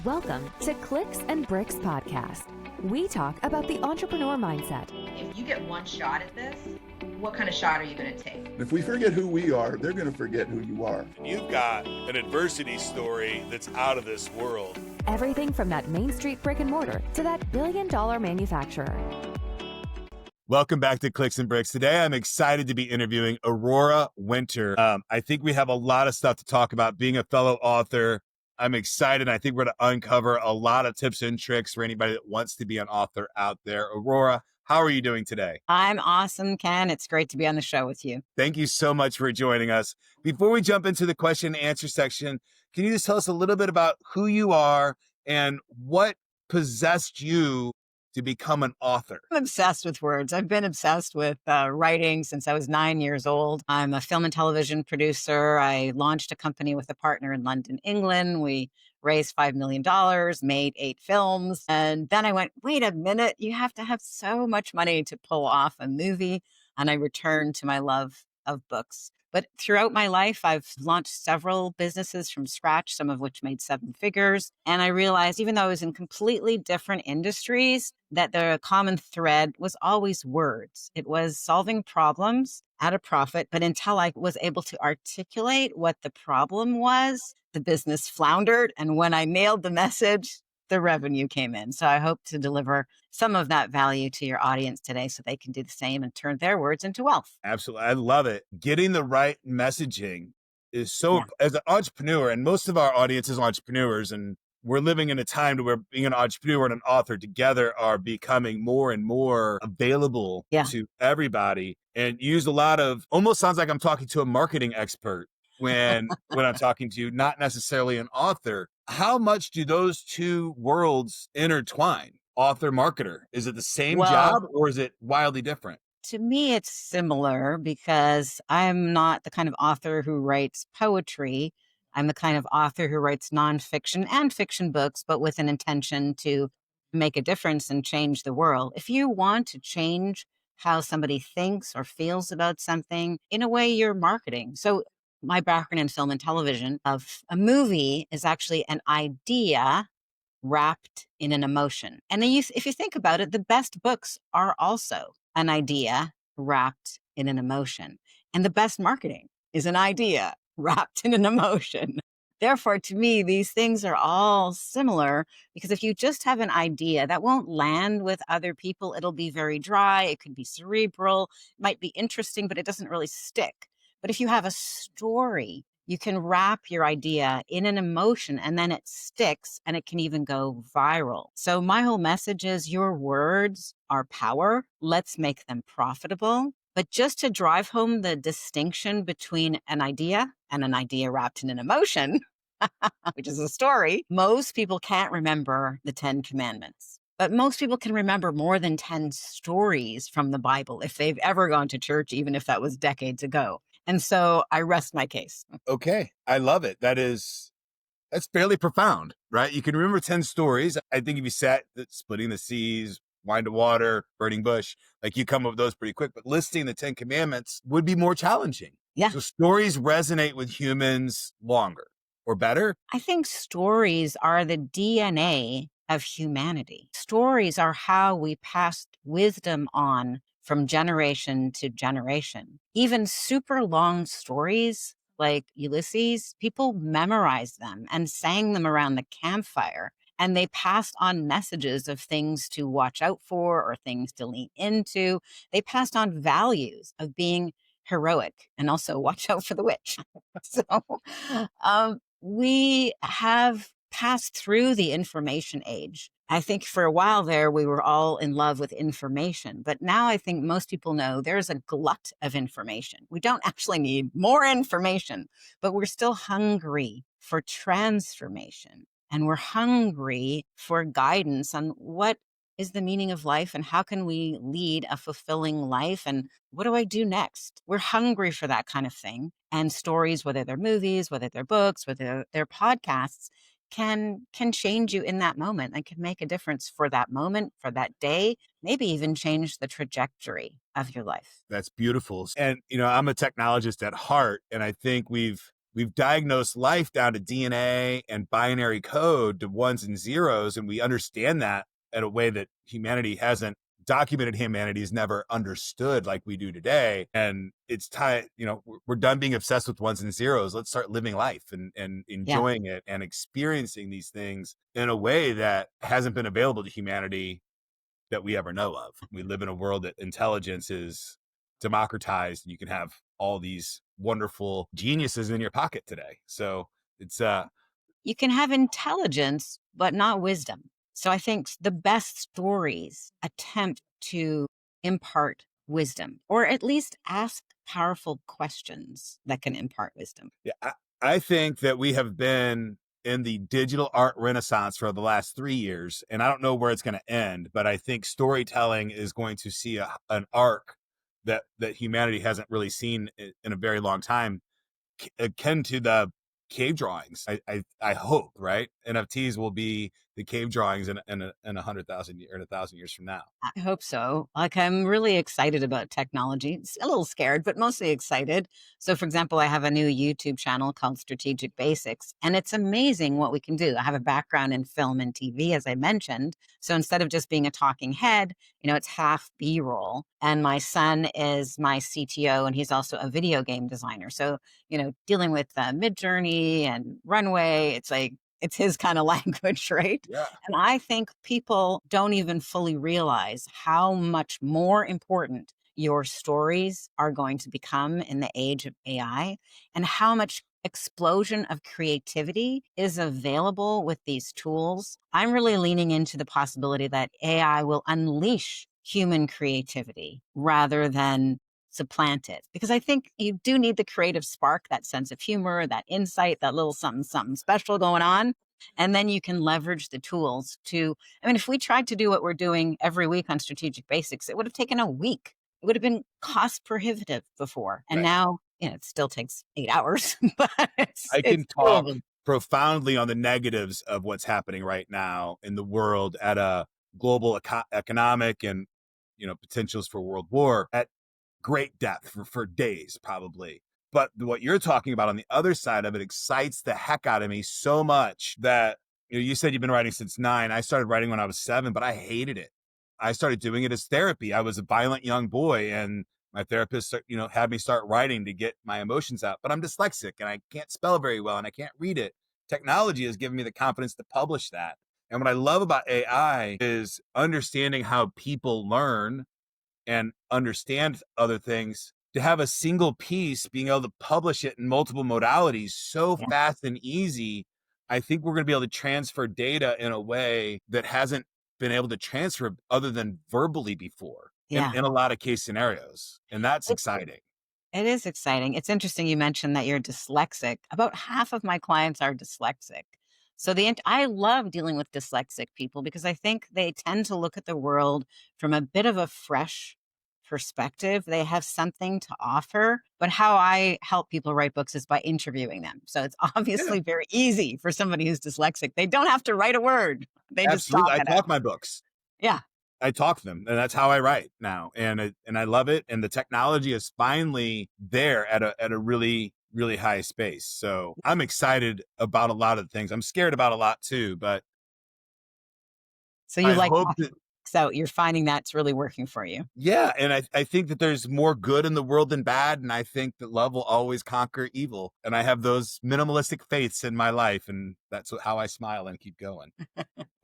Welcome to Clicks and Bricks Podcast. We talk about the entrepreneur mindset. If you get one shot at this, what kind of shot are you going to take? If we forget who we are, they're going to forget who you are. You've got an adversity story that's out of this world. Everything from that Main Street brick and mortar to that billion-dollar manufacturer. Welcome back to Clicks and Bricks. Today, I'm excited to be interviewing Aurora Winter. I think we have a lot of stuff to talk about. Being a fellow author, I'm excited. I think we're going to uncover a lot of tips and tricks for anybody that wants to be an author out there. Aurora, how are you doing today? I'm awesome, Ken. It's great to be on the show with you. Thank you so much for joining us. Before we jump into the question and answer section, can you just tell us a little bit about who you are and what possessed you to become an author? I'm obsessed with words. I've been obsessed with writing since I was 9 years old. I'm a film and television producer. I launched a company with a partner in London, England. We raised $5 million, made 8 films. And then I went, wait a minute, you have to have so much money to pull off a movie. And I returned to my love of books. But throughout my life, I've launched several businesses from scratch, some of which made 7 figures. And I realized, even though I was in completely different industries, that the common thread was always words. It was solving problems at a profit. But until I was able to articulate what the problem was, the business floundered. And when I nailed the message, the revenue came in. So I hope to deliver some of that value to your audience today so they can do the same and turn their words into wealth. Absolutely. I love it. Getting the right messaging is so, as an entrepreneur, and most of our audience is entrepreneurs, and we're living in a time where being an entrepreneur and an author together are becoming more and more available to everybody. And use a lot of, almost sounds like I'm talking to a marketing expert when I'm talking to you, not necessarily an author. How much do those two worlds intertwine? Author, marketer. Is it the same job or is it wildly different? To me, it's similar because I'm not the kind of author who writes poetry. I'm the kind of author who writes nonfiction and fiction books, but with an intention to make a difference and change the world. If you want to change how somebody thinks or feels about something, in a way, you're marketing. So my background in film and television of a movie is actually an idea wrapped in an emotion. And then if you think about it, the best books are also an idea wrapped in an emotion. And the best marketing is an idea wrapped in an emotion. Therefore, to me, these things are all similar because if you just have an idea that won't land with other people, it'll be very dry. It could be cerebral, it might be interesting, but it doesn't really stick. But if you have a story, you can wrap your idea in an emotion and then it sticks and it can even go viral. So my whole message is your words are power. Let's make them profitable. But just to drive home the distinction between an idea and an idea wrapped in an emotion, which is a story, most people can't remember the 10 commandments. But most people can remember more than 10 stories from the Bible if they've ever gone to church, even if that was decades ago. And so I rest my case. Okay. I love it. That's fairly profound, right? You can remember 10 stories. I think if you sat splitting the seas, wine to water, burning bush, like you come up with those pretty quick, but listing the 10 commandments would be more challenging. Yeah. So stories resonate with humans longer or better. I think stories are the DNA of humanity. Stories are how we pass wisdom on from generation to generation. Even super long stories like Ulysses, people memorized them and sang them around the campfire. And they passed on messages of things to watch out for or things to lean into. They passed on values of being heroic and also watch out for the witch. So we have passed through the information age. I think for a while there, we were all in love with information. But now I think most people know there's a glut of information. We don't actually need more information, but we're still hungry for transformation. And we're hungry for guidance on what is the meaning of life and how can we lead a fulfilling life and what do I do next? We're hungry for that kind of thing. And stories, whether they're movies, whether they're books, whether they're podcasts, can change you in that moment and can make a difference for that moment, for that day, maybe even change the trajectory of your life. That's beautiful. And, I'm a technologist at heart, and I think we've we've diagnosed life down to DNA and binary code, to ones and zeros, and we understand that in a way that humanity hasn't. Documented humanity has never understood like we do today. And it's time, we're done being obsessed with ones and zeros. Let's start living life and enjoying it and experiencing these things in a way that hasn't been available to humanity that we ever know of. We live in a world that intelligence is democratized. You can have all these wonderful geniuses in your pocket today. So it's you can have intelligence, but not wisdom. So I think the best stories attempt to impart wisdom, or at least ask powerful questions that can impart wisdom. Yeah, I think that we have been in the digital art renaissance for the last 3 years, and I don't know where it's going to end, but I think storytelling is going to see an arc that humanity hasn't really seen in a very long time, akin to the cave drawings. I hope, right? NFTs will be the cave drawings in 100,000 or 1,000 years from now. I hope so. Like, I'm really excited about technology. A little scared, but mostly excited. So, for example, I have a new YouTube channel called Strategic Basics, and it's amazing what we can do. I have a background in film and TV, as I mentioned. So instead of just being a talking head, it's half B-roll. And my son is my CTO, and he's also a video game designer. So, dealing with Midjourney and Runway, it's his kind of language, right? Yeah. And I think people don't even fully realize how much more important your stories are going to become in the age of AI, and how much explosion of creativity is available with these tools. I'm really leaning into the possibility that AI will unleash human creativity rather than supplant it, because I think you do need the creative spark, that sense of humor, that insight, that little something special going on. And then you can leverage the tools if we tried to do what we're doing every week on Strategic Basics, it would have taken a week. It would have been cost prohibitive before. And Right. now, it still takes 8 hours, but I can it's talk doable. profoundly on the negatives of what's happening right now in the world at a global economic and potentials for world war at great depth for days probably. But what you're talking about on the other side of it excites the heck out of me so much that you said you've been writing since 9. I started writing when I was 7, but I hated it. I started doing it as therapy. I was a violent young boy, and my therapist had me start writing to get my emotions out. But I'm dyslexic and I can't spell very well and I can't read it. Technology has given me the confidence to publish that. And what I love about AI is understanding how people learn and understand other things, to have a single piece, being able to publish it in multiple modalities so Yeah. fast and easy. I think we're going to be able to transfer data in a way that hasn't been able to transfer other than verbally before Yeah. in a lot of case scenarios. And that's It exciting. it is exciting. It's interesting you mentioned that you're dyslexic. About half of my clients are dyslexic. So I love dealing with dyslexic people because I think they tend to look at the world from a bit of a fresh perspective. They have something to offer. But how I help people write books is by interviewing them. So it's Yeah, obviously very easy for somebody who's dyslexic. They don't have to write a word. They just absolutely. talk I it out. talk my books. Yeah. I talk them, and that's how I write now. And I love it. And the technology is finally there at a really, really high space. So I'm excited about a lot of things. I'm scared about a lot too, but So you I like hope talking that, books out. You're finding that's really working for you. yeah. And I think that there's more good in the world than bad. And I think that love will always conquer evil. And I have those minimalistic faiths in my life. And that's how I smile and keep going.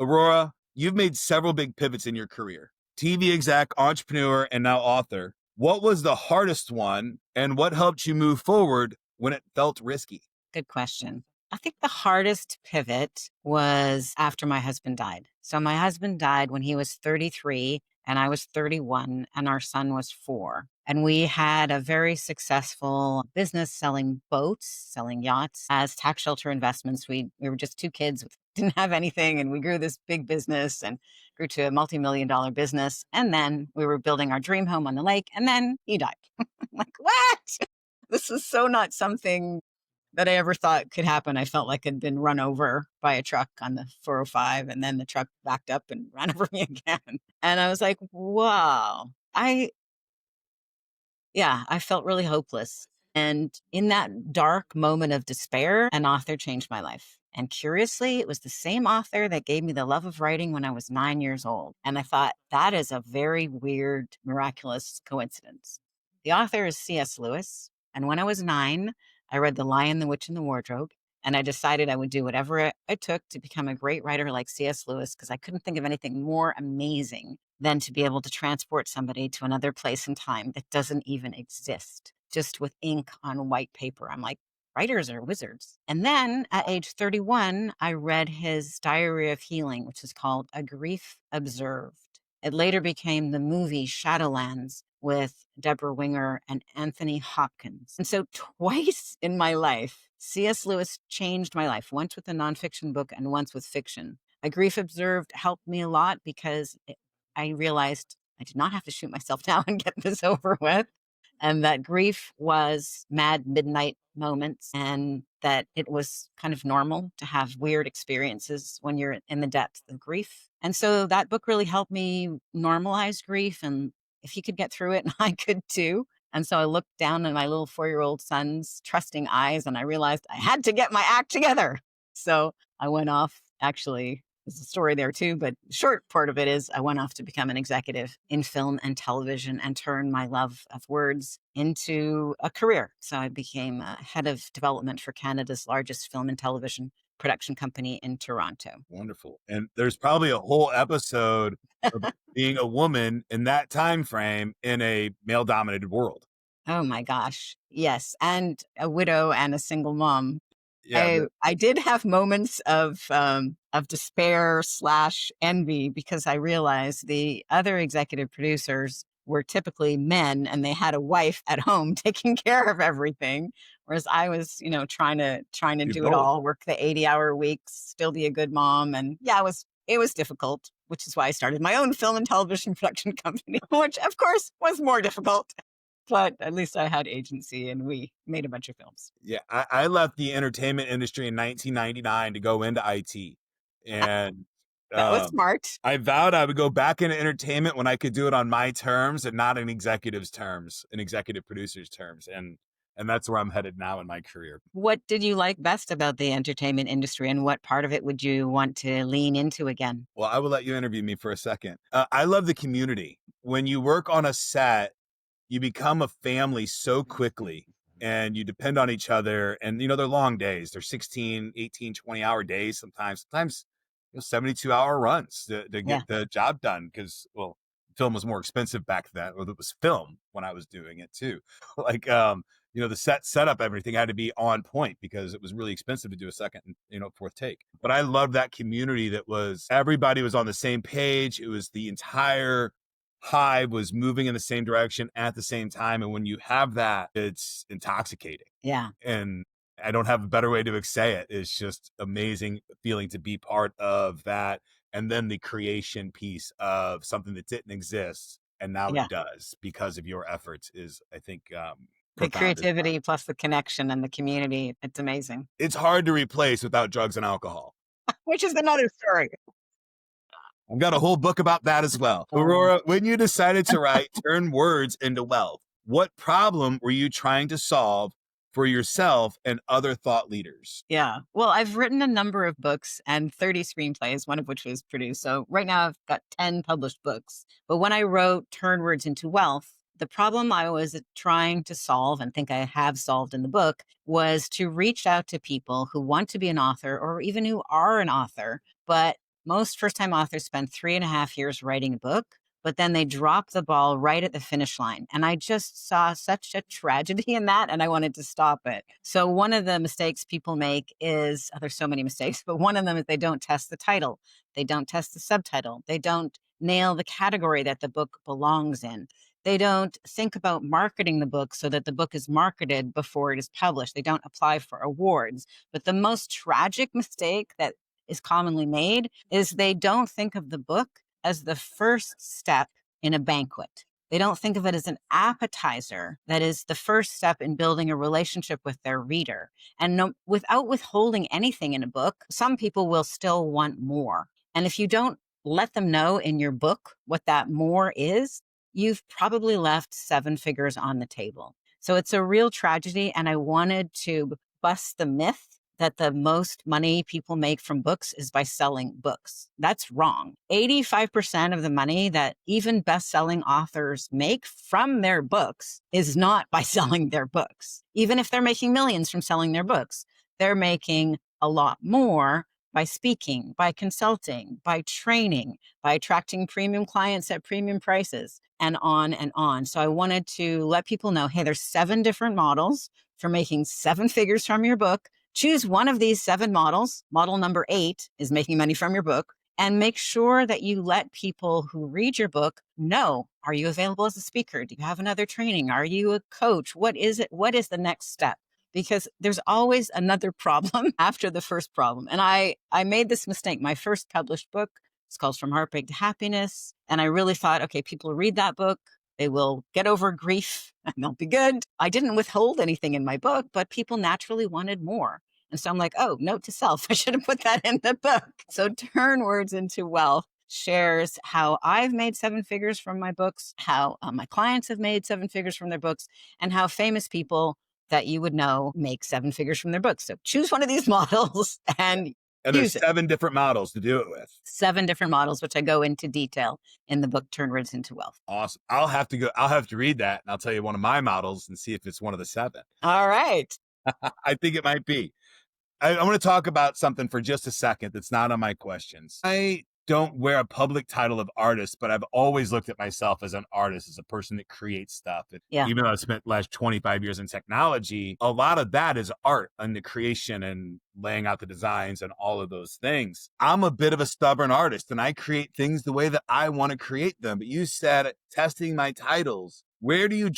Aurora, you've made several big pivots in your career: TV exec, entrepreneur, and now author. What was the hardest one, and what helped you move forward when it felt risky? Good question. I think the hardest pivot was after my husband died. So my husband died when he was 33 and I was 31 and our son was 4. And we had a very successful business selling boats, selling yachts as tax shelter investments. We were just 2 kids, didn't have anything, and we grew this big business and grew to a multi-million-dollar business. And then we were building our dream home on the lake, and then he died. I'm like, what? This is so not something that I ever thought could happen. I felt like I'd been run over by a truck on the 405, and then the truck backed up and ran over me again. And I was like, wow. I felt really hopeless. And in that dark moment of despair, an author changed my life. And curiously, it was the same author that gave me the love of writing when I was 9 years old. And I thought, that is a very weird, miraculous coincidence. The author is C.S. Lewis. And when I was 9, I read The Lion, the Witch, and the Wardrobe. And I decided I would do whatever it took to become a great writer like C.S. Lewis, because I couldn't think of anything more amazing than to be able to transport somebody to another place and time that doesn't even exist, just with ink on white paper. I'm like, writers are wizards. And then at age 31, I read his Diary of Healing, which is called A Grief Observed. It later became the movie Shadowlands with Deborah Winger and Anthony Hopkins. And so twice in my life, C.S. Lewis changed my life, once with a nonfiction book and once with fiction. A Grief Observed helped me a lot because I realized I did not have to shoot myself down and get this over with. And that grief was mad midnight moments, and that it was kind of normal to have weird experiences when you're in the depths of grief. And so that book really helped me normalize grief. And if he could get through it, I could too. And so I looked down at my little 4-year-old son's trusting eyes and I realized I had to get my act together. So I went off. Actually, there's a story there too, but the short part of it is I went off to become an executive in film and television and turn my love of words into a career. So I became head of development for Canada's largest film and television production company in Toronto. Wonderful. And there's probably a whole episode of being a woman in that time frame in a male dominated world. Oh my gosh. Yes. And a widow and a single mom. Yeah. I did have moments of despair / envy, because I realized the other executive producers were typically men and they had a wife at home taking care of everything. Whereas I was, trying to do it both. all, work the 80-hour weeks, still be a good mom. And yeah, it was difficult, which is why I started my own film and television production company, which of course was more difficult. But at least I had agency and we made a bunch of films. Yeah. I left the entertainment industry in 1999 to go into IT. And That was smart. I vowed I would go back into entertainment when I could do it on my terms and not in executive's terms, in executive producer's terms. And that's where I'm headed now in my career. What did you like best about the entertainment industry, and what part of it would you want to lean into again? Well, I will let you interview me for a second. I love the community. When you work on a set, you become a family so quickly and you depend on each other. And, they're long days. They're 16, 18, 20-hour days sometimes 72-hour runs to get the job done. Because, well, film was more expensive back then, or it was film when I was doing it too. Like, the setup, everything had to be on point because it was really expensive to do a second, fourth take. But I loved that community that was, everybody was on the same page. It was the entire hive was moving in the same direction at the same time. And when you have that, it's intoxicating. Yeah. And I don't have a better way to say it. It's just amazing feeling to be part of that. And then the creation piece of something that didn't exist and now it does because of your efforts is, I think, the creativity plus the connection and the community. It's amazing. It's hard to replace without drugs and alcohol. Which is another story. I've got a whole book about that as well. Aurora, when you decided to write Turn Words into Wealth, what problem were you trying to solve for yourself and other thought leaders? Yeah. Well, I've written a number of books and 30 screenplays, one of which was produced. So right now I've got 10 published books. But when I wrote Turn Words into Wealth, the problem I was trying to solve, and think I have solved in the book, was to reach out to people who want to be an author or even who are an author, but most first-time authors spend 3.5 years writing a book, but then they drop the ball right at the finish line. And I just saw such a tragedy in that, and I wanted to stop it. So one of the mistakes people make is, there's so many mistakes, but one of them is they don't test the title. They don't test the subtitle. They don't nail the category that the book belongs in. They don't think about marketing the book so that the book is marketed before it is published. They don't apply for awards. But the most tragic mistake that is commonly made is they don't think of the book as the first step in a banquet. They don't think of it as an appetizer that is the first step in building a relationship with their reader. And without withholding anything in a book, some people will still want more. And if you don't let them know in your book what that more is, you've probably left 7 figures on the table. So it's a real tragedy. And I wanted to bust the myth that the most money people make from books is by selling books. That's wrong. 85% of the money that even best-selling authors make from their books is not by selling their books. Even if they're making millions from selling their books, they're making a lot more by speaking, by consulting, by training, by attracting premium clients at premium prices, and on and on. So I wanted to let people know, hey, there's 7 different models for making 7 figures from your book. Choose one of these 7 models. Model number 8 is making money from your book. And make sure that you let people who read your book know, are you available as a speaker? Do you have another training? Are you a coach? What is it? What is the next step? Because there's always another problem after the first problem. And I made this mistake. My first published book is called From Heartbreak to Happiness. And I really thought, okay, people read that book. They will get over grief and they'll be good. I didn't withhold anything in my book, but people naturally wanted more. And so I'm like, oh, note to self, I should have put that in the book. So Turn Words into Wealth shares how I've made 7 figures from my books, how my clients have made 7 figures from their books, and how famous people that you would know make 7 figures from their books. So choose one of these models and there's 7 different models to do it with. 7 different models, which I go into detail in the book, Turn Words into Wealth. Awesome. I'll have to read that and I'll tell you one of my models and see if it's one of the 7. All right. I think it might be. I want to talk about something for just a second that's not on my questions. I don't wear a public title of artist, but I've always looked at myself as an artist, as a person that creates stuff. Yeah. Even though I spent the last 25 years in technology, a lot of that is art and the creation and laying out the designs and all of those things. I'm a bit of a stubborn artist and I create things the way that I want to create them. But you said testing my titles. Where do you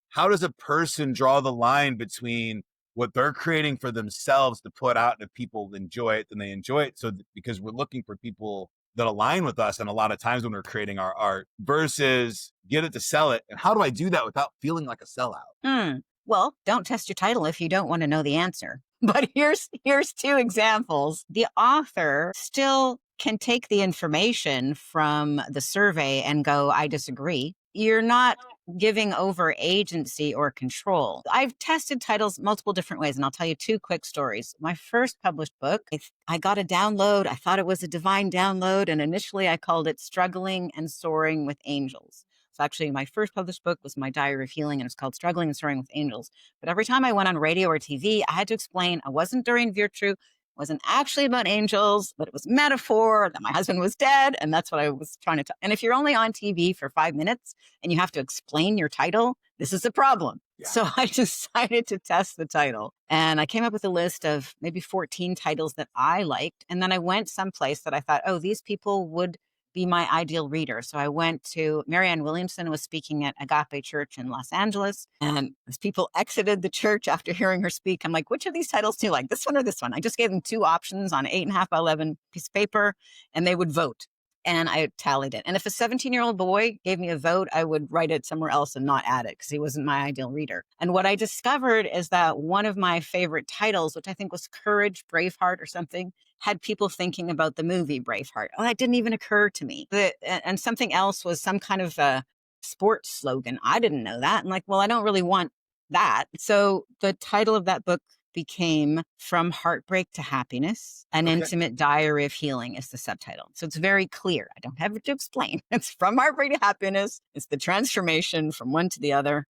how does a person draw the line between what they're creating for themselves to put out, and if people enjoy it, then they enjoy it. So because we're looking for people that align with us. And a lot of times when we're creating our art versus get it to sell it. And how do I do that without feeling like a sellout? Well, don't test your title if you don't want to know the answer. But here's 2 examples. The author still can take the information from the survey and go, I disagree. You're not giving over agency or control. I've tested titles multiple different ways, and I'll tell you 2 quick stories. My first published book, I got a download. I thought it was a divine download, and initially I called it Struggling and Soaring with Angels. So actually, my first published book was my Diary of Healing, and it's called Struggling and Soaring with Angels. But every time I went on radio or TV, I had to explain I wasn't during Virtue, wasn't actually about angels, but it was metaphor, that my husband was dead. And that's what I was trying to tell. And if you're only on TV for 5 minutes and you have to explain your title, this is a problem. Yeah. So I decided to test the title. And I came up with a list of maybe 14 titles that I liked. And then I went someplace that I thought, oh, these people would be my ideal reader. So I went to Marianne Williamson was speaking at Agape Church in Los Angeles. And as people exited the church after hearing her speak, I'm like, which of these titles do you like? This one or this one? I just gave them 2 options on 8.5 by 11 piece of paper, and they would vote. And I tallied it. And if a 17-year-old boy gave me a vote, I would write it somewhere else and not add it because he wasn't my ideal reader. And what I discovered is that one of my favorite titles, which I think was Courage, Braveheart or something, had people thinking about the movie Braveheart. Oh, that didn't even occur to me. And something else was some kind of a sports slogan. I didn't know that. And like, well, I don't really want that. So the title of that book became From Heartbreak to Happiness, an intimate diary of healing is the subtitle. So it's very clear. I don't have to explain. It's from heartbreak to happiness. It's the transformation from one to the other.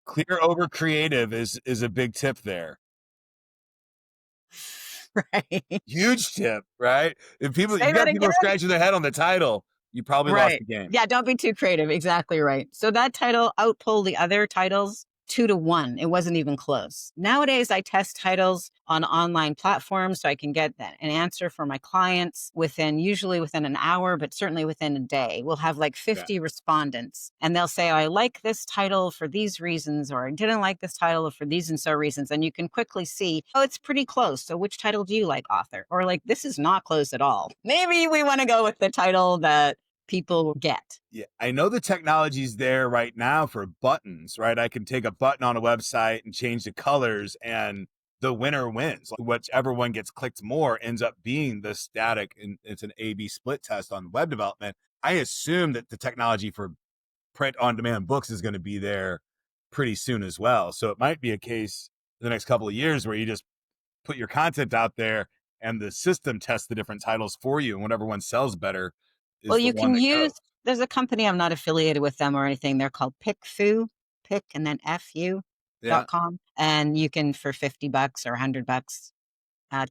Clear over creative is a big tip there. Right. Huge tip, right? If you got people scratching their head on the title, you probably lost the game. Yeah, don't be too creative. Exactly right. So that title outpulled the other titles 2-1. It wasn't even close. Nowadays, I test titles on online platforms so I can get an answer for my clients usually within an hour, but certainly within a day. We'll have like 50 respondents and they'll say, oh, I like this title for these reasons, or I didn't like this title for these and so reasons. And you can quickly see, oh, it's pretty close. So which title do you like, author? Or like, this is not close at all. Maybe we want to go with the title that people get. Yeah, I know the technology's there right now for buttons, right? I can take a button on a website and change the colors and the winner wins. Whichever one gets clicked more ends up being the static, and it's an A/B split test on web development. I assume that the technology for print on demand books is going to be there pretty soon as well. So it might be a case the next couple of years where you just put your content out there and the system tests the different titles for you, and whatever one sells better is Well, the you one can that use, goes. there's a company, I'm not affiliated with them or anything. They're called PickFu, pick and then Yeah. fu.com. And you can, for $50 or $100,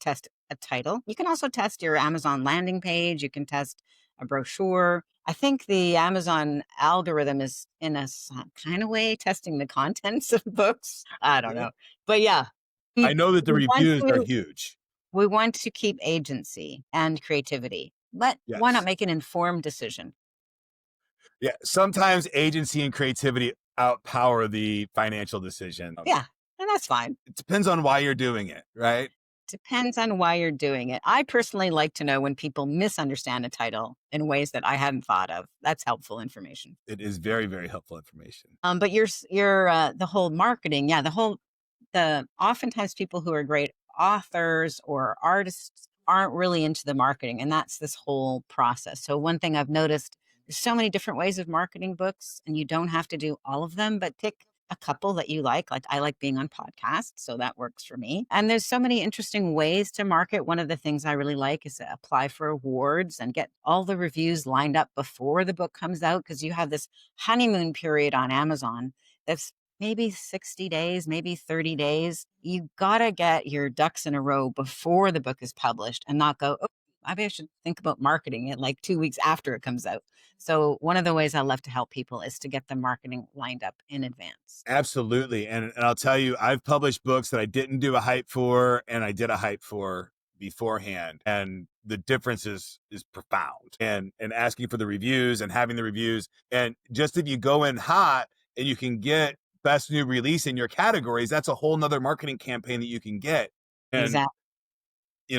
test a title. You can also test your Amazon landing page. You can test a brochure. I think the Amazon algorithm is in a kind of way testing the contents of books. I don't Yeah. know. But yeah, I know that the we want reviews are to, huge. we want to keep agency and creativity, but why not Yes. make an informed decision? Yeah. Sometimes agency and creativity outpower the financial decision. Yeah, and that's fine. It depends on why you're doing it, right? Depends on why you're doing it. I personally like to know when people misunderstand a title in ways that I hadn't thought of. That's helpful information. It is very, very helpful information. But the whole marketing, yeah, the oftentimes people who are great authors or artists aren't really into the marketing, and that's this whole process. So one thing I've noticed, there's so many different ways of marketing books, and you don't have to do all of them, but pick a couple that you like. Like I like being on podcasts, so that works for me. And there's so many interesting ways to market. One of the things I really like is to apply for awards and get all the reviews lined up before the book comes out, because you have this honeymoon period on Amazon that's maybe 60 days, maybe 30 days. You got to get your ducks in a row before the book is published and not go, oh, maybe I should think about marketing it like 2 weeks after it comes out. So one of the ways I love to help people is to get the marketing lined up in advance. Absolutely. And I'll tell you, I've published books that I didn't do a hype for and I did a hype for beforehand. And the difference is profound. And asking for the reviews and having the reviews. And just if you go in hot and you can get best new release in your categories, that's a whole nother marketing campaign that you can get. And Exactly.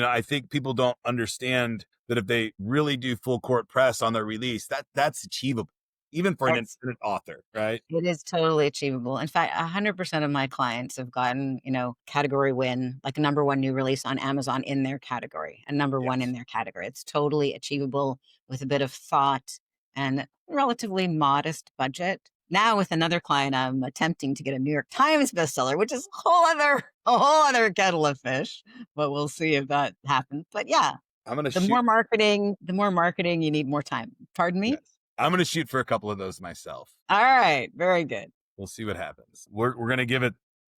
I think people don't understand that if they really do full court press on their release, that's achievable, even for an independent author, right? It is totally achievable. In fact, 100% of my clients have gotten, category win, like a number one new release on Amazon in their category, a number one in Yes. their category. It's totally achievable with a bit of thought and relatively modest budget. Now with another client, I'm attempting to get a New York Times bestseller, which is a whole other kettle of fish, but we'll see if that happens. But yeah, I'm going to the shoot. more marketing, you need more time. Pardon me? Yes. I'm going to shoot for a couple of those myself. All right. Very good. We'll see what happens. We're going to give it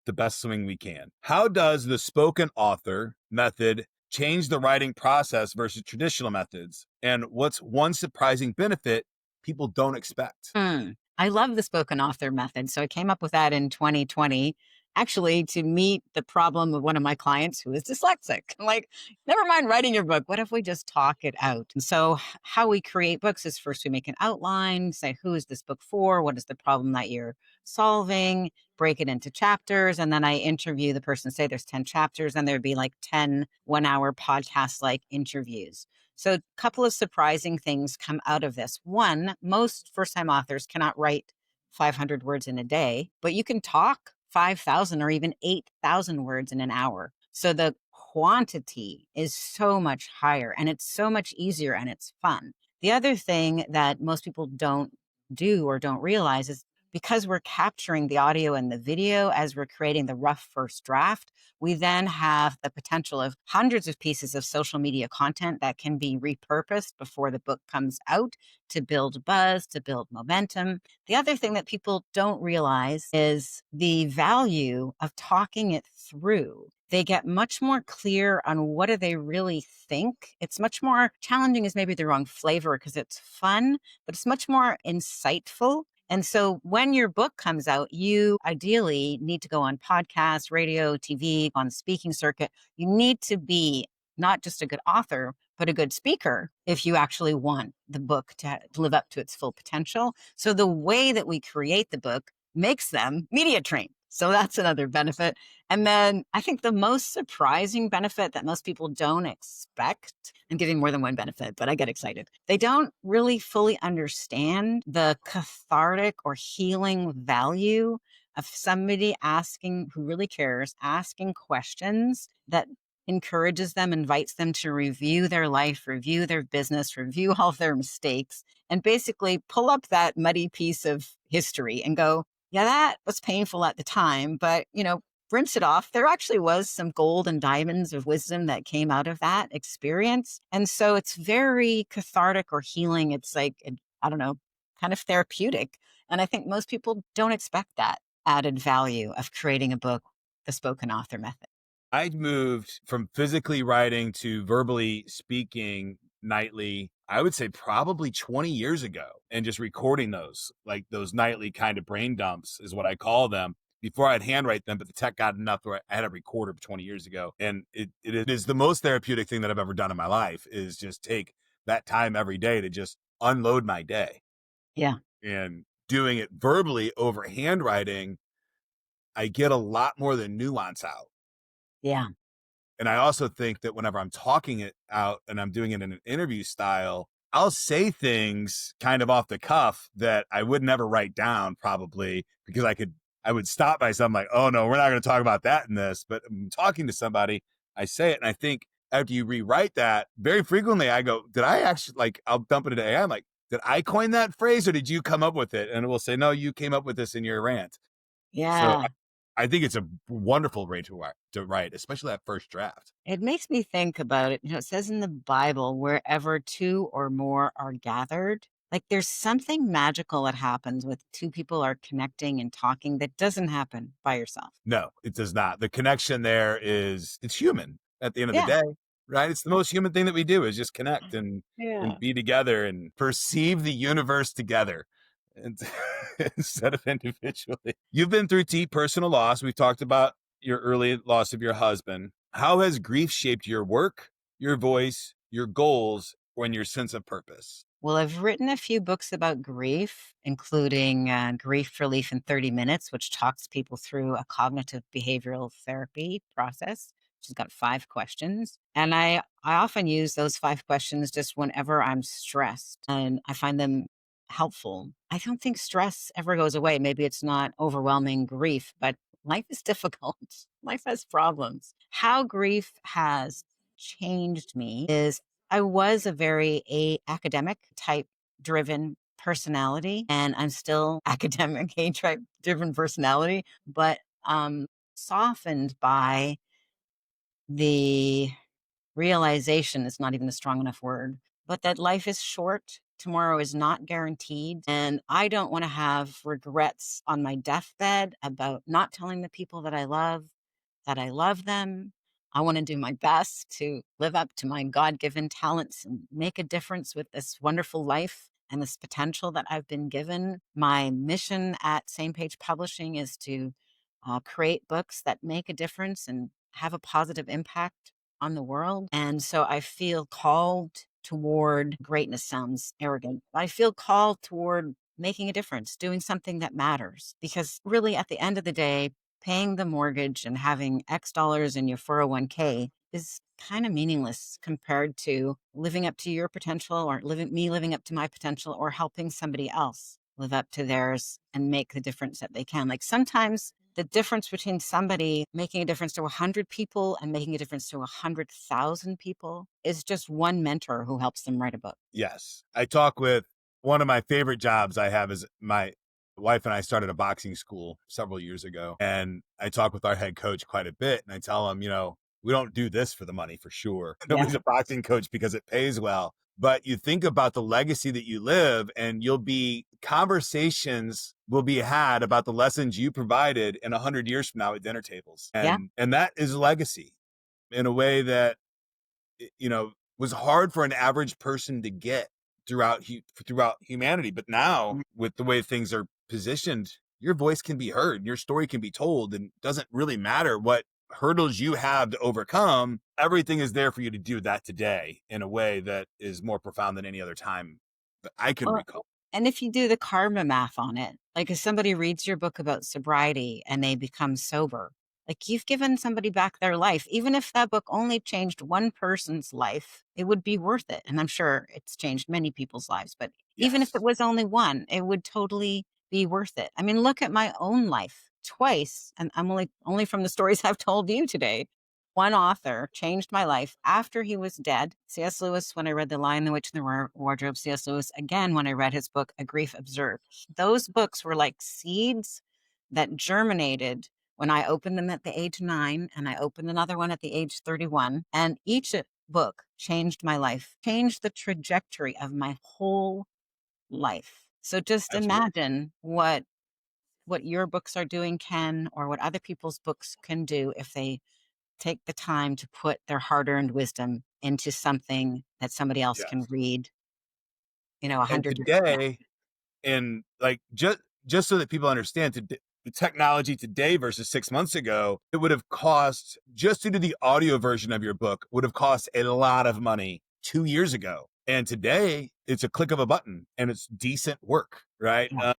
the best swing we can. How does the spoken author method change the writing process versus traditional methods? And what's one surprising benefit people don't expect? I love the spoken author method. So I came up with that in 2020, actually, to meet the problem of one of my clients who is dyslexic. I'm like, never mind writing your book. What if we just talk it out? And so how we create books is first we make an outline, say, who is this book for? What is the problem that you're solving? Break it into chapters. And then I interview the person, say there's 10 chapters, and there'd be like 10 1-hour podcast like interviews. So a couple of surprising things come out of this. One, most first-time authors cannot write 500 words in a day, but you can talk 5,000 or even 8,000 words in an hour. So the quantity is so much higher and it's so much easier and it's fun. The other thing that most people don't do or don't realize is because we're capturing the audio and the video as we're creating the rough first draft, we then have the potential of hundreds of pieces of social media content that can be repurposed before the book comes out to build buzz, to build momentum. The other thing that people don't realize is the value of talking it through. They get much more clear on what do they really think. It's much more challenging is maybe the wrong flavor because it's fun, but it's much more insightful. And so when your book comes out, you ideally need to go on podcasts, radio, TV, on the speaking circuit. You need to be not just a good author, but a good speaker if you actually want the book to live up to its full potential. So the way that we create the book makes them media trained. So that's another benefit. And then I think the most surprising benefit that most people don't expect, I'm giving more than one benefit, but I get excited. They don't really fully understand the cathartic or healing value of somebody asking, who really cares, asking questions that encourages them, invites them to review their life, review their business, review all their mistakes, and basically pull up that muddy piece of history and go, Yeah, that was painful at the time, but, rinse it off. There actually was some gold and diamonds of wisdom that came out of that experience. And so it's very cathartic or healing. It's like, I don't know, kind of therapeutic. And I think most people don't expect that added value of creating a book, the spoken author method. I moved from physically writing to verbally speaking nightly, I would say probably 20 years ago, and just recording those, like those nightly kind of brain dumps is what I call them. Before I'd handwrite them, but the tech got enough where I had a recorder 20 years ago. And it is the most therapeutic thing that I've ever done in my life, is just take that time every day to just unload my day. Yeah. And doing it verbally over handwriting, I get a lot more of the nuance out. Yeah. And I also think that whenever I'm talking it out and I'm doing it in an interview style, I'll say things kind of off the cuff that I would never write down, probably because I would stop myself like, oh no, we're not going to talk about that in this. But I'm talking to somebody, I say it. And I think after you rewrite that, very frequently I go, did I actually, like, I'll dump it into AI. I'm like, did I coin that phrase or did you come up with it? And it will say, no, you came up with this in your rant. So Yeah. I think it's a wonderful way to write, especially that first draft. It makes me think about it. It says in the Bible, wherever two or more are gathered, like there's something magical that happens with two people are connecting and talking that doesn't happen by yourself. No, it does not. The connection there it's human at the end of the Yeah. day, right? It's the most human thing that we do, is just connect and Yeah. be together and perceive the universe together, and instead of individually. You've been through deep personal loss. We've talked about your early loss of your husband. How has grief shaped your work, your voice, your goals, and your sense of purpose? Well, I've written a few books about grief, including Grief Relief in 30 Minutes, which talks people through a cognitive behavioral therapy process. She's got 5 questions. And I often use those 5 questions just whenever I'm stressed, and I find them helpful. I don't think stress ever goes away. Maybe it's not overwhelming grief, but life is difficult. Life has problems. How grief has changed me is I was a very academic type driven personality, and I'm still academic A type driven personality, but softened by the realization, is not even a strong enough word, but that life is short. Tomorrow is not guaranteed. And I don't want to have regrets on my deathbed about not telling the people that I love them. I want to do my best to live up to my God given talents and make a difference with this wonderful life and this potential that I've been given. My mission at Same Page Publishing is to create books that make a difference and have a positive impact on the world. And so I feel called toward greatness, sounds arrogant. I feel called toward making a difference, doing something that matters. Because really, at the end of the day, paying the mortgage and having X dollars in your 401k is kind of meaningless compared to living up to your potential, or living up to my potential, or helping somebody else live up to theirs and make the difference that they can. Like sometimes the difference between somebody making a difference to 100 people and making a difference to 100,000 people is just one mentor who helps them write a book. Yes. I talk with one of my favorite jobs I have is my wife and I started a boxing school several years ago. And I talk with our head coach quite a bit. And I tell him, we don't do this for the money for sure. Nobody's a boxing coach because it pays well. But you think about the legacy that you live, and conversations will be had about the lessons you provided in 100 years from now at dinner tables. And that is legacy in a way that, was hard for an average person to get throughout humanity. But now, with the way things are positioned, your voice can be heard, your story can be told, and it doesn't really matter what hurdles you have to overcome. Everything is there for you to do that today in a way that is more profound than any other time that I can recall. And if you do the karma math on it, like if somebody reads your book about sobriety and they become sober, like you've given somebody back their life. Even if that book only changed one person's life, it would be worth it. And I'm sure it's changed many people's lives, but even if it was only one, it would totally be worth it. I mean, look at my own life twice. And I'm only from the stories I've told you today. One author changed my life after he was dead. C.S. Lewis, when I read The Lion, the Witch, and the Wardrobe. C.S. Lewis, again, when I read his book, A Grief Observed. Those books were like seeds that germinated when I opened them at the age 9 and I opened another one at the age 31. And each book changed my life, changed the trajectory of my whole life. So just Absolutely. imagine what your books are doing can, or what other people's books can do if they take the time to put their hard-earned wisdom into something that somebody else can Yes. read, you know, a And hundred different. Yeah. today, and like just so that people understand the technology today versus 6 months ago, it would have cost, just due to the audio version of your book, would have cost a lot of money 2 years ago. And today it's a click of a button and it's decent work, right? Yeah.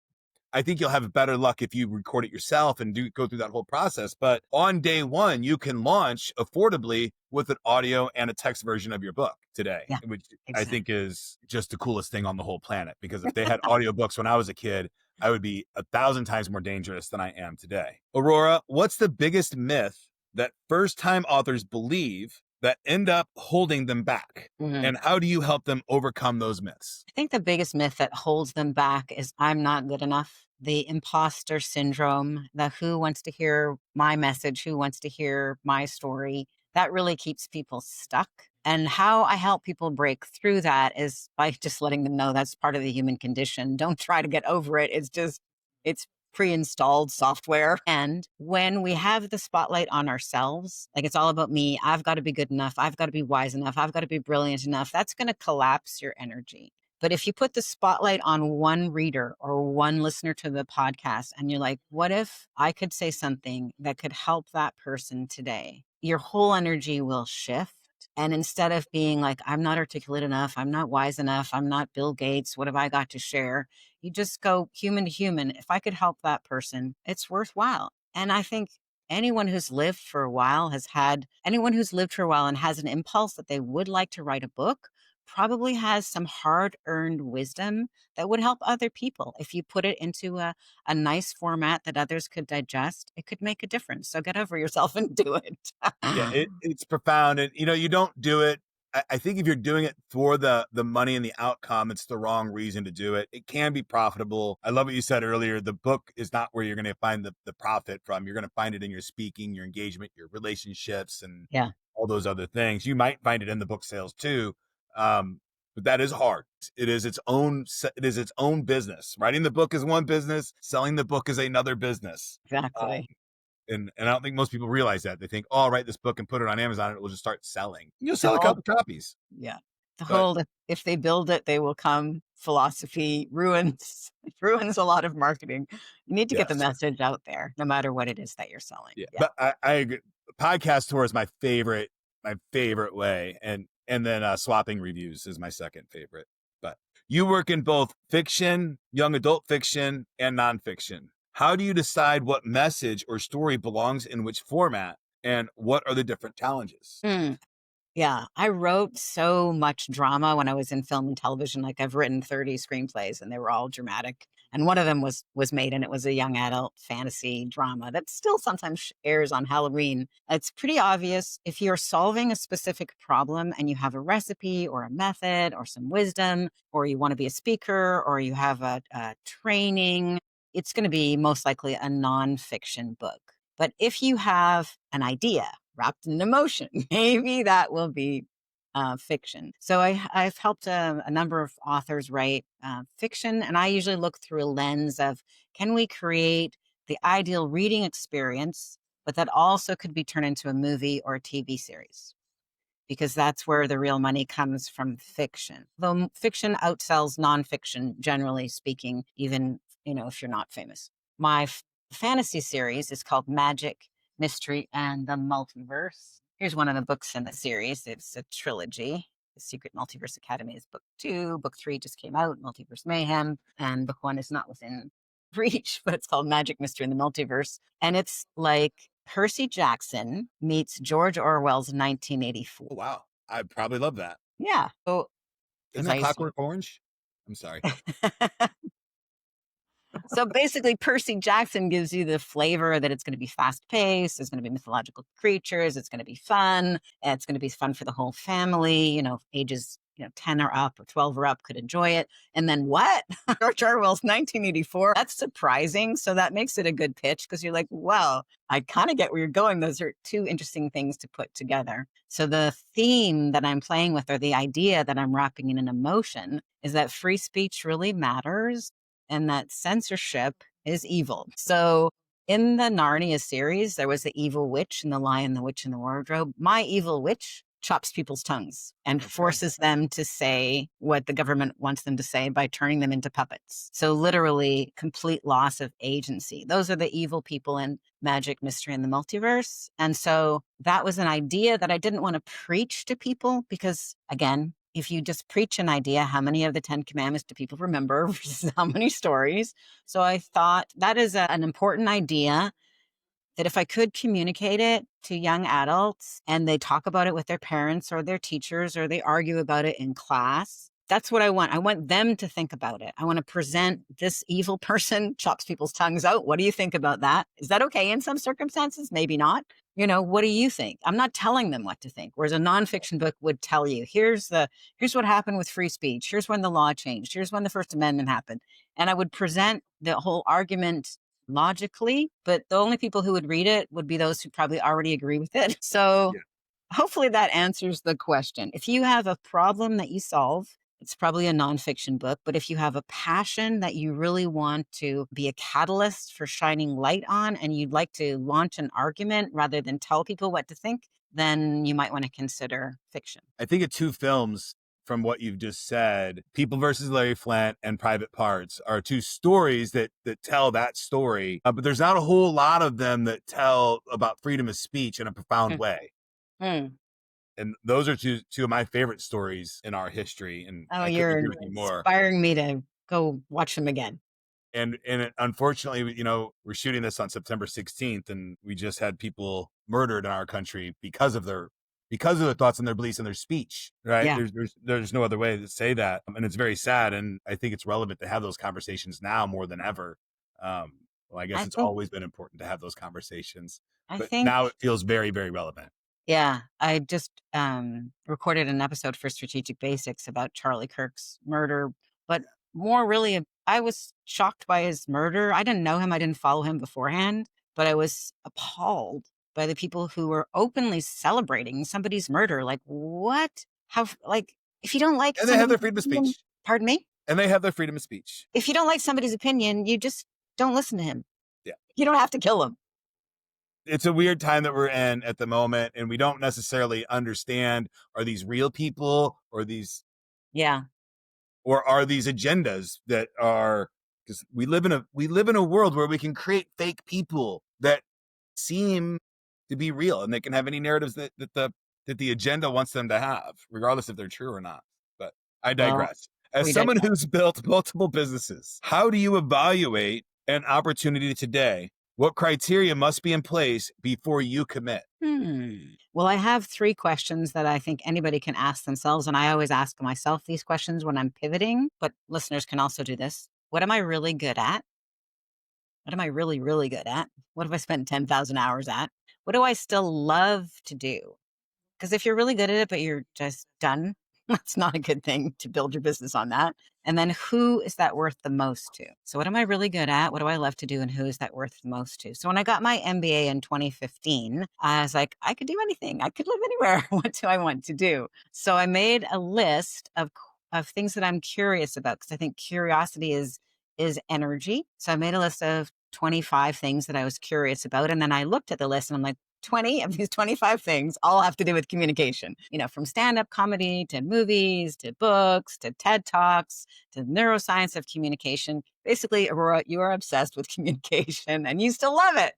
I think you'll have better luck if you record it yourself and go through that whole process. But on day one, you can launch affordably with an audio and a text version of your book today, Yeah, which I exactly. think is just the coolest thing on the whole planet. Because if they had audiobooks when I was a kid, I would be 1,000 times more dangerous than I am today. Aurora, what's the biggest myth that first-time authors believe that end up holding them back? Mhm. And how do you help them overcome those myths? I think the biggest myth that holds them back is I'm not good enough. The imposter syndrome, the who wants to hear my message, who wants to hear my story, that really keeps people stuck. And how I help people break through that is by just letting them know that's part of the human condition. Don't try to get over it. It's pre-installed software. And when we have the spotlight on ourselves, like it's all about me, I've got to be good enough, I've got to be wise enough, I've got to be brilliant enough, that's going to collapse your energy. But if you put the spotlight on one reader or one listener to the podcast and you're like, what if I could say something that could help that person today? Your whole energy will shift. And instead of being like, I'm not articulate enough, I'm not wise enough, I'm not Bill Gates, what have I got to share? You just go human to human. If I could help that person, it's worthwhile. And I think anyone who's lived for a while anyone who's lived for a while and has an impulse that they would like to write a book probably has some hard earned wisdom that would help other people. If you put it into a nice format that others could digest, it could make a difference. So get over yourself and do it. Yeah, it's profound. And you don't do it. I think if you're doing it for the money and the outcome, it's the wrong reason to do it. It can be profitable. I love what you said earlier. The book is not where you're going to find the profit from. You're going to find it in your speaking, your engagement, your relationships, and Yeah, all those other things. You might find it in the book sales too. But that is hard. It is its own business. Writing the book is one business. Selling the book is another business. Um, exactly. and I don't think most people realize that. They think, oh, I'll write this book and put it on Amazon and it will just start selling. You'll The sell a whole, couple copies. yeah, the But whole, if they build it, they will come philosophy ruins, ruins a lot of marketing. You need to get the yes. message out there, no matter what it is that you're selling. Yeah. Yeah. But I agree. Podcast tour is my favorite way. And then swapping reviews is my second favorite. But you work in both fiction, young adult fiction, and nonfiction. How do you decide what message or story belongs in which format? And what are the different challenges? Mm. Yeah, I wrote so much drama when I was in film and television. Like I've written 30 screenplays and they were all dramatic. And one of them was made and it was a young adult fantasy drama that still sometimes airs on Halloween. It's pretty obvious if you're solving a specific problem and you have a recipe or a method or some wisdom, or you want to be a speaker or you have a training, it's going to be most likely a nonfiction book. But if you have an idea wrapped in emotion, maybe that will be fiction. So I've helped a number of authors write fiction, and I usually look through a lens of, can we create the ideal reading experience, but that also could be turned into a movie or a TV series? Because that's where the real money comes from fiction. Though fiction outsells nonfiction, generally speaking, even, if you're not famous. My fantasy series is called Magic, Mystery, and the Multiverse. Here's one of the books in the series. It's a trilogy. The Secret Multiverse Academy is book 2. Book 3 just came out, Multiverse Mayhem. And book 1 is not within reach, but it's called Magic, Mystery, and the Multiverse. And it's like Percy Jackson meets George Orwell's 1984. Oh, wow. I probably love that. Yeah. So, Isn't because that I used Clockwork Orange? I'm sorry. to. So basically, Percy Jackson gives you the flavor that it's going to be fast paced. There's going to be mythological creatures. It's going to be fun. It's going to be fun for the whole family, ages 10 are up or 12 are up could enjoy it. And then what? George Orwell's 1984. That's surprising. So that makes it a good pitch because you're like, well, I kind of get where you're going. Those are two interesting things to put together. So the theme that I'm playing with, or the idea that I'm wrapping in an emotion, is that free speech really matters and that censorship is evil. So in the Narnia series, there was the evil witch and the Lion, the Witch, and the Wardrobe. My evil witch chops people's tongues and forces them to say what the government wants them to say by turning them into puppets. So literally complete loss of agency. Those are the evil people in magic, mystery, and the multiverse. And so that was an idea that I didn't want to preach to people because, again, if you just preach an idea, how many of the 10 commandments do people remember versus how many stories? So I thought that is an important idea, that if I could communicate it to young adults and they talk about it with their parents or their teachers or they argue about it in class, that's what I want. I want them to think about it. I want to present this evil person chops people's tongues out. What do you think about that? Is that okay in some circumstances? Maybe not. What do you think? I'm not telling them what to think. Whereas a nonfiction book would tell you, here's what happened with free speech. Here's when the law changed. Here's when the First Amendment happened. And I would present the whole argument logically, but the only people who would read it would be those who probably already agree with it. So hopefully that answers the question. If you have a problem that you solve, it's probably a nonfiction book. But if you have a passion that you really want to be a catalyst for shining light on, and you'd like to launch an argument rather than tell people what to think, then you might want to consider fiction. I think of two films from what you've just said. People versus Larry Flint and Private Parts are two stories that tell that story. But there's not a whole lot of them that tell about freedom of speech in a profound way. And those are two of my favorite stories in our history. And you're inspiring me to go watch them again. And unfortunately, we're shooting this on September 16th, and we just had people murdered in our country because of their thoughts and their beliefs and their speech, right? Yeah. There's no other way to say that. And it's very sad. And I think it's relevant to have those conversations now more than ever. Well, I guess it's always been important to have those conversations, but now it feels very, very relevant. Yeah. I just recorded an episode for Strategic Basics about Charlie Kirk's murder, but more really, I was shocked by his murder. I didn't know him. I didn't follow him beforehand, but I was appalled by the people who were openly celebrating somebody's murder. Like, what? How, if you don't like... And they have their freedom of speech. Pardon me? And they have their freedom of speech. If you don't like somebody's opinion, you just don't listen to him. Yeah. You don't have to kill him. It's a weird time that we're in at the moment, and we don't necessarily understand, are these real people or these... Yeah. Or are these agendas that are... Because we live in a world where we can create fake people that seem to be real, and they can have any narratives that the agenda wants them to have, regardless if they're true or not. But I digress. As someone who's built multiple businesses, how do you evaluate an opportunity today? What criteria must be in place before you commit? Well, I have 3 questions that I think anybody can ask themselves. And I always ask myself these questions when I'm pivoting, but listeners can also do this. What am I really good at? What am I really, really good at? What have I spent 10,000 hours at? What do I still love to do? Because if you're really good at it, but you're just done, that's not a good thing to build your business on that. And then who is that worth the most to? So what am I really good at? What do I love to do? And who is that worth the most to? So when I got my MBA in 2015, I was like, I could do anything. I could live anywhere. What do I want to do? So I made a list of things that I'm curious about, because I think curiosity is energy. So I made a list of 25 things that I was curious about. And then I looked at the list and I'm like, 20 of these 25 things all have to do with communication, from stand-up comedy to movies, to books, to TED Talks, to neuroscience of communication. Basically, Aurora, you are obsessed with communication and you still love it.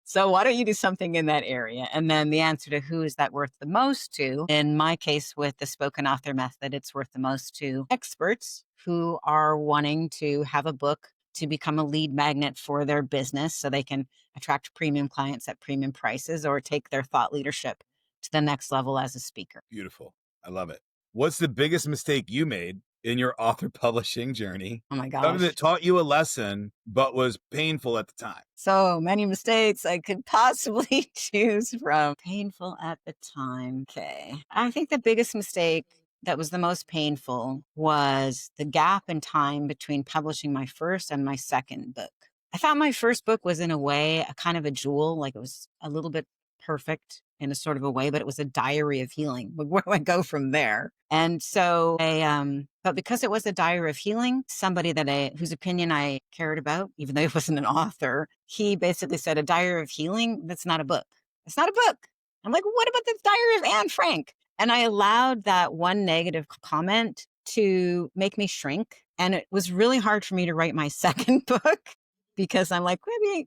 So why don't you do something in that area? And then the answer to who is that worth the most to, in my case with the spoken author method, it's worth the most to experts who are wanting to have a book to become a lead magnet for their business so they can attract premium clients at premium prices or take their thought leadership to the next level as a speaker. Beautiful. I love it. What's the biggest mistake you made in your author publishing journey? Oh my gosh. Something that taught you a lesson, but was painful at the time. So many mistakes I could possibly choose from. Painful at the time. Okay. I think the biggest mistake that was the most painful was the gap in time between publishing my first and my second book. I thought my first book was, in a way, a kind of a jewel, like it was a little bit perfect in a sort of a way, but it was a diary of healing. Where do I go from there? And so but because it was a diary of healing, somebody whose opinion I cared about, even though he wasn't an author, he basically said, a diary of healing, that's not a book. It's not a book. I'm like, what about the diary of Anne Frank? And I allowed that one negative comment to make me shrink. And it was really hard for me to write my second book because I'm like, maybe,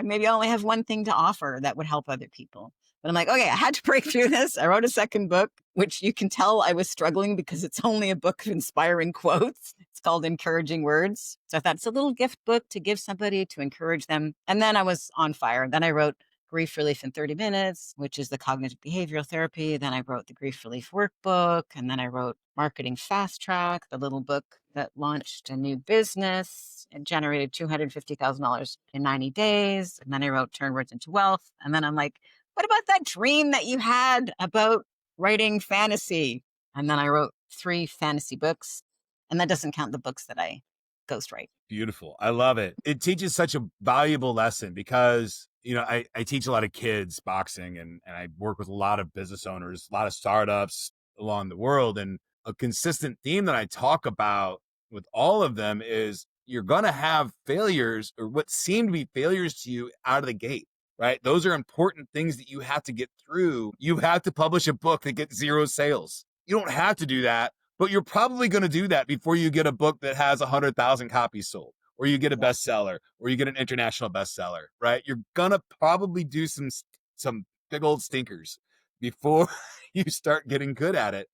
maybe I only have one thing to offer that would help other people. But I'm like, okay, I had to break through this. I wrote a second book, which you can tell I was struggling because it's only a book of inspiring quotes. It's called Encouraging Words. So I thought it's a little gift book to give somebody to encourage them. And then I was on fire. Then I wrote Grief Relief in 30 Minutes, which is the cognitive behavioral therapy. Then I wrote the Grief Relief Workbook. And then I wrote Marketing Fast Track, the little book that launched a new business and generated $250,000 in 90 days. And then I wrote Turn Words into Wealth. And then I'm like, what about that dream that you had about writing fantasy? And then I wrote 3 fantasy books. And that doesn't count the books that I ghostwrite. Beautiful. I love it. It teaches such a valuable lesson because, I teach a lot of kids boxing and I work with a lot of business owners, a lot of startups along the world. And a consistent theme that I talk about with all of them is you're going to have failures or what seem to be failures to you out of the gate, right? Those are important things that you have to get through. You have to publish a book that gets 0 sales. You don't have to do that, but you're probably going to do that before you get a book that has 100,000 copies sold, or you get a bestseller, or you get an international bestseller, right? You're going to probably do some big old stinkers before you start getting good at it.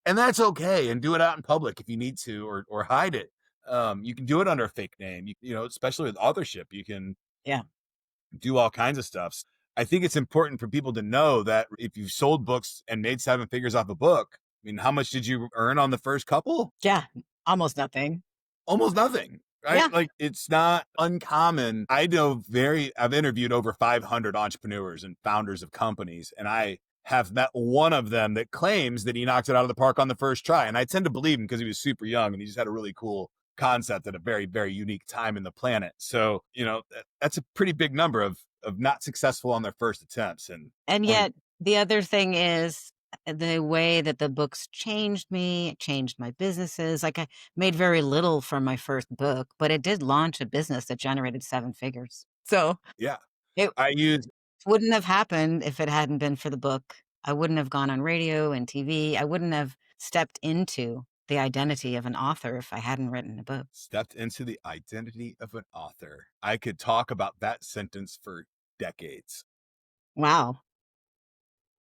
And that's okay. And do it out in public if you need to, or hide it. You can do it under a fake name, especially with authorship, you can do all kinds of stuff. I think it's important for people to know that if you've sold books and made 7 figures off a book, I mean, how much did you earn on the first couple? Yeah, almost nothing. Almost nothing, right? Yeah. Like, it's not uncommon. I've interviewed over 500 entrepreneurs and founders of companies, and I have met one of them that claims that he knocked it out of the park on the first try. And I tend to believe him because he was super young and he just had a really cool concept at a very, very unique time in the planet. So, that's a pretty big number of not successful on their first attempts. And yet the other thing is the way that the books changed me, it changed my businesses. Like, I made very little from my first book, but it did launch a business that generated 7 figures. So yeah, it I use wouldn't have happened if it hadn't been for the book. I wouldn't have gone on radio and TV. I wouldn't have stepped into the identity of an author if I hadn't written a book. Stepped into the identity of an author. I could talk about that sentence for decades. Wow.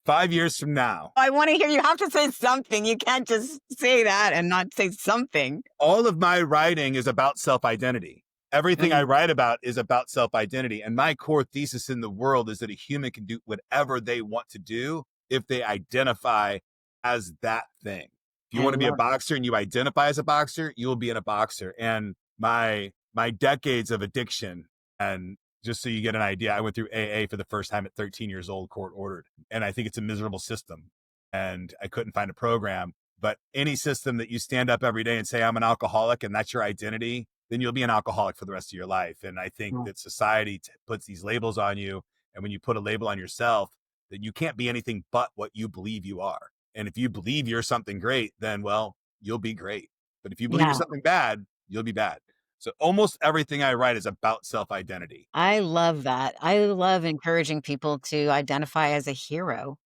5 years from now. I want to hear, you have to say something. You can't just say that and not say something. All of my writing is about self-identity. Everything I write about is about self-identity. And my core thesis in the world is that a human can do whatever they want to do if they identify as that thing. If you want to be a boxer and you identify as a boxer, you will be a boxer. And my decades of addiction, and just so you get an idea, I went through AA for the first time at 13 years old, court ordered. And I think it's a miserable system. And I couldn't find a program. But any system that you stand up every day and say, I'm an alcoholic, and that's your identity, then you'll be an alcoholic for the rest of your life. And I think that society puts these labels on you. And when you put a label on yourself, then you can't be anything but what you believe you are. And if you believe you're something great, then, well, you'll be great. But if you believe you're something bad, you'll be bad. So almost everything I write is about self-identity. I love that. I love encouraging people to identify as a hero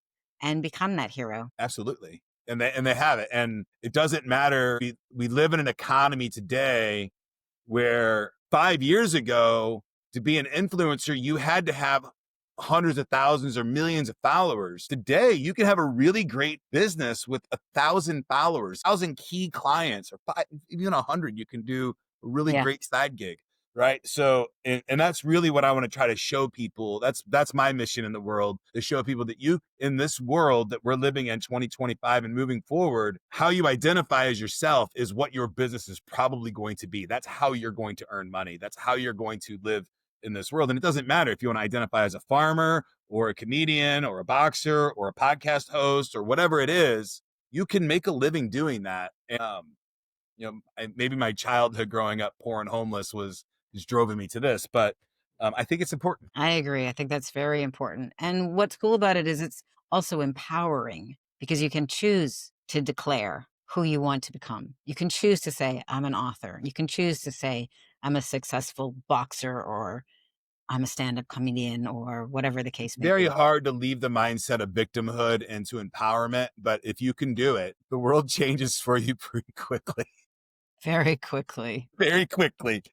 and become that hero. Absolutely. And they have it. And it doesn't matter. We live in an economy today where 5 years ago, to be an influencer, you had to have hundreds of thousands or millions of followers. Today, you can have a really great business with 1,000 followers, 1,000 key clients, or even 100. You can do a really great side gig, right? So, and that's really what I want to try to show people. That's my mission in the world, to show people that you, in this world that we're living in 2025 and moving forward, how you identify as yourself is what your business is probably going to be. That's how you're going to earn money. That's how you're going to live in this world. And it doesn't matter if you want to identify as a farmer or a comedian or a boxer or a podcast host or whatever it is. you can make a living doing that. And, maybe my childhood growing up poor and homeless just drove me to this, but I think it's important. I agree. I think that's very important. And what's cool about it is it's also empowering because you can choose to declare who you want to become. You can choose to say, I'm an author. You can choose to say, I'm a successful boxer, or I'm a stand-up comedian, or whatever the case may Very be. hard to leave the mindset of victimhood into empowerment, but if you can do it, the world changes for you pretty quickly. Very quickly. Very quickly.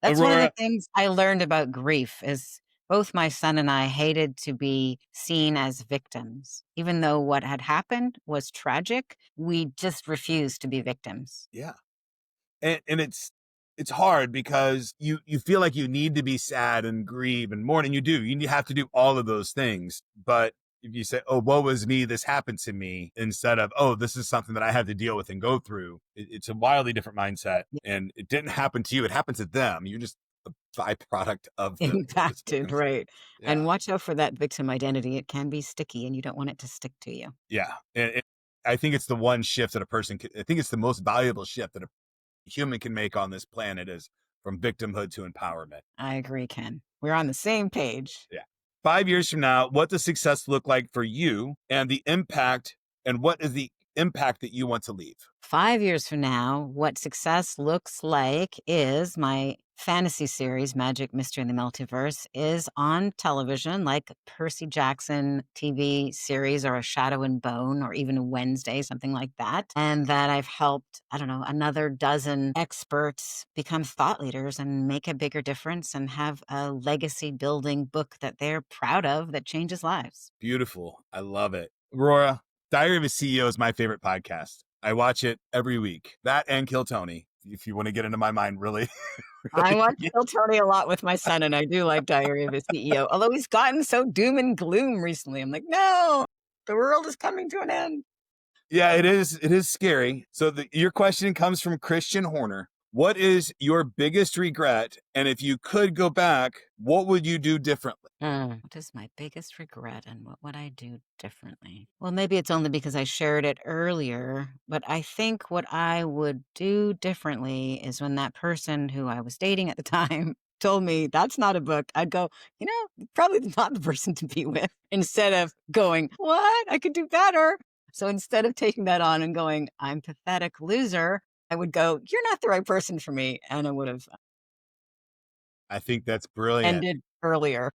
That's one of the Aurora, things I learned about grief is both my son and I hated to be seen as victims. Even though what had happened was tragic, we just refused to be victims. yeah. And it's hard because you feel like you need to be sad and grieve and mourn, and you do. You have to do all of those things. But if you say, "Oh, woe was me, this happened to me," instead of, "Oh, this is something that I have to deal with and go through," it's a wildly different mindset. And it didn't happen to you; it happened to them. You're just a byproduct of the Impacted, right. Yeah, And watch out for that victim identity. It can be sticky and you don't want it to stick to you. yeah. And I think it's the one shift that a person can. I think it's the most valuable shift that a human can make on this planet is from victimhood to empowerment. I agree, Ken. We're on the same page. Yeah. 5 years from now, what does success look like for you and what is the impact that you want to leave? 5 years from now, what success looks like is my fantasy series, Magic, Mystery, and the Multiverse, is on television, like Percy Jackson TV series or A Shadow and Bone or even a Wednesday, something like that. And that I've helped, I don't know, another dozen experts become thought leaders and make a bigger difference and have a legacy building book that they're proud of that changes lives. Beautiful. I love it. Aurora, Diary of a CEO is my favorite podcast. I watch it every week. That and Kill Tony, if you want to get into my mind, really. I watch Kill Tony a lot with my son, and I do like Diary of a CEO, although he's gotten so doom and gloom recently. I'm like, no, the world is coming to an end. Yeah, it is. It is scary. So your question comes from Christian Horner. What is your biggest regret? And if you could go back, what would you do differently? What is my biggest regret and what would I do differently? Well, maybe it's only because I shared it earlier, but I think what I would do differently is when that person who I was dating at the time told me that's not a book, I'd go, probably not the person to be with, instead of going, what? I could do better. So instead of taking that on and going, I'm pathetic loser, I would go, you're not the right person for me. And I would have I think that's brilliant. ended earlier.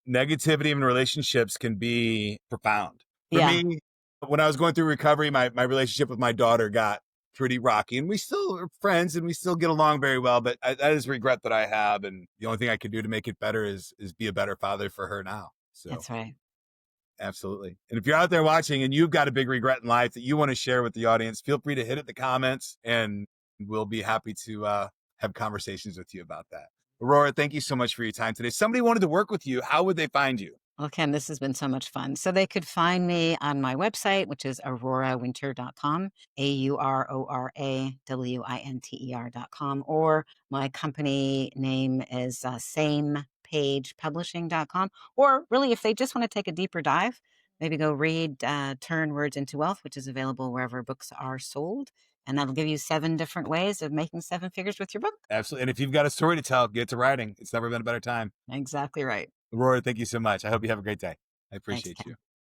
Negativity in relationships can be profound. For Yeah. me, when I was going through recovery, my relationship with my daughter got pretty rocky, and we still are friends and we still get along very well. But that is a regret that I have. And the only thing I can do to make it better is be a better father for her now. So That's right. absolutely. And if you're out there watching and you've got a big regret in life that you want to share with the audience, feel free to hit it in the comments and we'll be happy to have conversations with you about that. Aurora, thank you so much for your time today. Somebody wanted to work with you. How would they find you? Well, Ken, this has been so much fun. So they could find me on my website, which is aurorawinter.com, aurorawinter.com, or my company name is samepagepublishing.com. Or really, if they just want to take a deeper dive, maybe go read Turn Words into Wealth, which is available wherever books are sold. And that'll give you 7 different ways of making 7 figures with your book. Absolutely. And if you've got a story to tell, get to writing. It's never been a better time. Exactly right. Aurora, thank you so much. I hope you have a great day. I appreciate Ken. you.